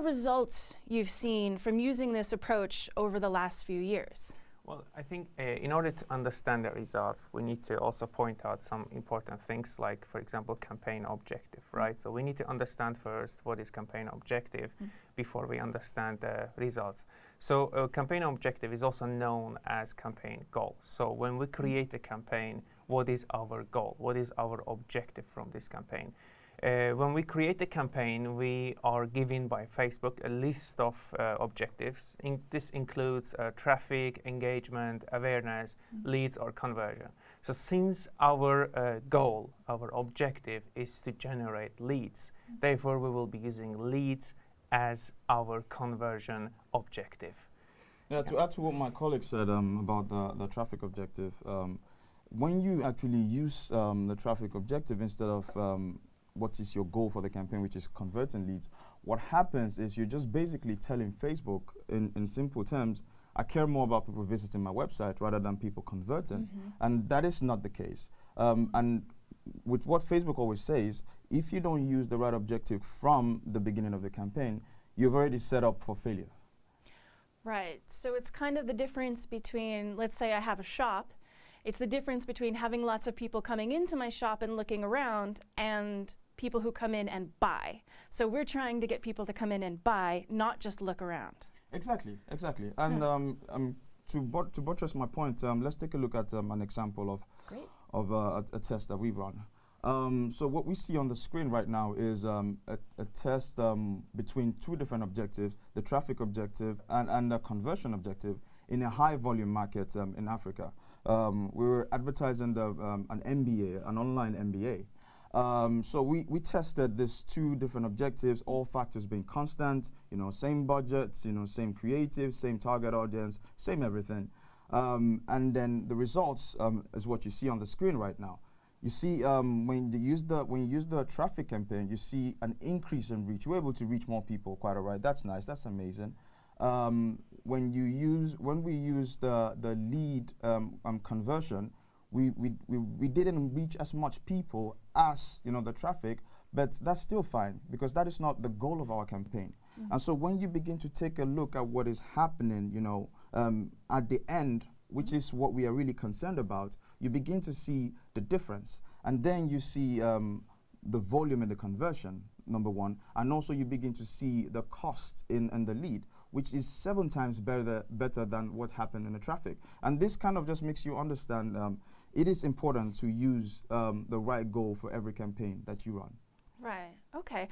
the results you've seen from using this approach over the last few years? Well, I think in order to understand the results, we need to also point out some important things like, for example, campaign objective, right? So we need to understand first what is campaign objective before we understand the results. So campaign objective is also known as campaign goal. So when we create a campaign, what is our goal? What is our objective from this campaign? When we create a campaign, we are given by Facebook a list of objectives. This includes traffic, engagement, awareness, leads, or conversion. So since our goal, our objective is to generate leads, therefore we will be using leads as our conversion objective. Yeah, to add to what my colleague said about the traffic objective, when you actually use the traffic objective instead of what is your goal for the campaign, which is converting leads, what happens is you're just basically telling Facebook in simple terms, I care more about people visiting my website rather than people converting. And that is not the case. And with what Facebook always says, if you don't use the right objective from the beginning of the campaign, you've already set up for failure. Right, so it's kind of the difference between, let's say I have a shop, it's the difference between having lots of people coming into my shop and looking around and people who come in and buy. So we're trying to get people to come in and buy, not just look around. Exactly. And to buttress my point, let's take a look at an example of a test that we run. So what we see on the screen right now is a test between two different objectives, the traffic objective and the conversion objective in a high volume market in Africa. We were advertising an MBA, an online MBA. So we tested these two different objectives, all factors being constant, same budgets, same creative, same target audience, same everything. And then the results is what you see on the screen right now. You see, when you use the traffic campaign, you see an increase in reach. You're able to reach more people, quite all right. That's nice. That's amazing. When we use the lead conversion, we didn't reach as much people as the traffic, but that's still fine because that is not the goal of our campaign. And so when you begin to take a look at what is happening, at the end, which is what we are really concerned about, you begin to see the difference, and then you see the volume in the conversion, number one, and also you begin to see the cost in the lead, which is 7 times better than what happened in the traffic. And this kind of just makes you understand it is important to use the right goal for every campaign that you run. Right, okay.